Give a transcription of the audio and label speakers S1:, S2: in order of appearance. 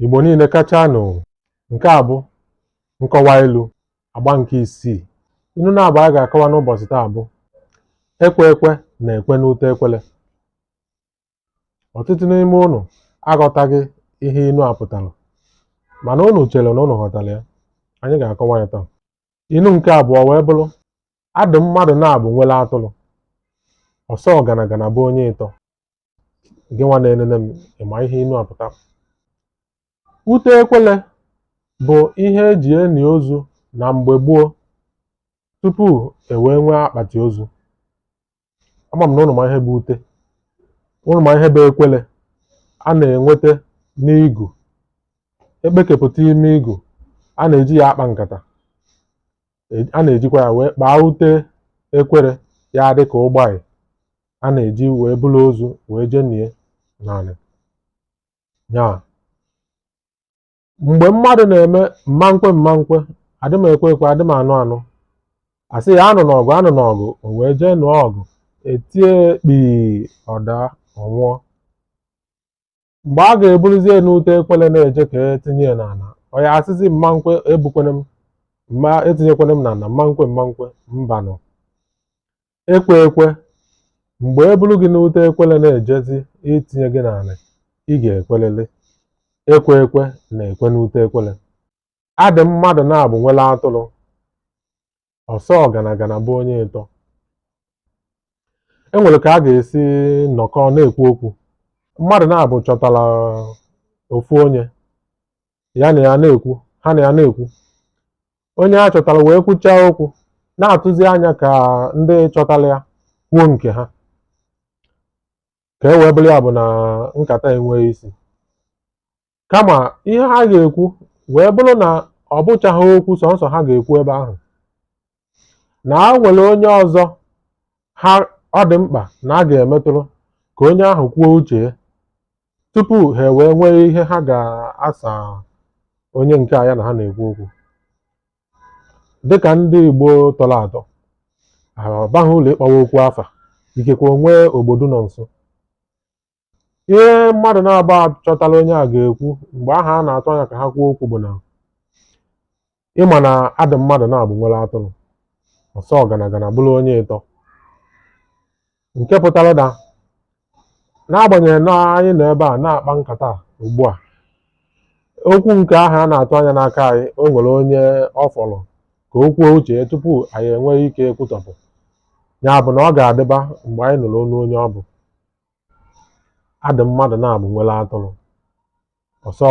S1: Igbo niile kachanụ. Nke a bụ nkọwa ilu agba nke 6. Ilu na-abụ a ga-akọwa n'ụbọchị taa bụ ekwe ekwe na-ekwe n'ute ekwele. Ọtụtụ n'ime unu aghọtaghị ihe ilu a pụtara, mana unu chere na unu ghọtara ya. Anyị ga-akọwa ya taa. Ilu nke abụọ wee bụrụ adụ mmadụ na-abụ nwere atụrụ, ọsọ ọganagana bụ onye ịtọ. Gị nwa na-enene m, ịma ihe ilu a pụtara? Ute ekwele bụ ihe eji eni ozu na mgbe gboo tupu e wee nwee akpati ozu. Ama m na unu ma ihe bụ ute. Unu ma ihe bụ ekwele. A na-enweta n'igu. Ekpekepụta ime igu, a na-eji ya akpa nkata. A na-ejikwa ya wee kpaa ute ekwere ya dị ka ụgbọanyị. A na-eji wee bulu ozu wee jenie n'ala. Ya mgbe mmadụ na-eme mmankwe adị m ekwe ekwe adị m anụ anụ, asị ya anụ n'ọgụ, o wee jee nụọ ọgụ, etie kpii, ọda, ọnwụọ. Mgbe a ga-eburuzie n'ute ekwele na-eje ka etinye n'ala, ọ ya asịzi mmankwe ebukwene m, mma etinyekwana m n'ala, mmankwe mbanụ. Ekwe ekwe, mgbe eburu gị n'ute ekwele na-ejezi itinye gị n'ala, ị ga-ekwelele. Ekwe ekwe na-ekwe n'ute ekwele. Adị mmadụ na-abụ nwere atụrụ, ọsọ ọganagana bụ onye ịtọ. E nwere ka a ga-esi nnọkọ na-ekwu okwu. Mmadụ na-abụ chọtara ofu onye, ya na ya na-ekwu, ha na ya na-ekwu. Onye ha chọtara wee kwuchaa okwu, na-atụzi anya ka ndị chọtara ya kwuo nke ha, ka e wee bụrụ ya bụ na nkata enweghị isi. Kama ihe ha ga-ekwu wee bụrụ na ọ bụchaghị okwu sọnsọ ha ga-ekwu ebe ahụ, na a nwere onye ọzọ ọ dị mkpa na a ga-emetụrụ ka onye ahụ kwuo uche ya tupu ha wee nwee ihe ha ga-asa onye nke a ya na ha na-ekwu okwu. Dịka ndị Igbo tọrọ atọ, abaghị ụlọ ịkpọwa okwu afa, ikekwe onwe obodo nọ nso. Ihe mmadụ na-agba chọtara onye a ga-ekwu mgbe ahụ a na-atụ anya ka ha kwuo okwu bụ na ịma na adị mmadụ na-abụ nwere atụrụ, ọsọ ọganagana bụrụ onye ịtọ. Nke pụtara na n'agbanyeghị na anyị nọ ebe a na-akpa nkata ugbu a, okwu nke ahụ a na-atụ anya n'aka anyị, o nwere onye ọ fọrọ ka o kwuo uche ya tupu anyị enweghị ike ekwutọpụ. Ya bụ na ọ ga-adịba mgbe anyị nụrụ olu onye ọ bụ. Adị mmadụ na-abụ nwere atụrụ, ọsọ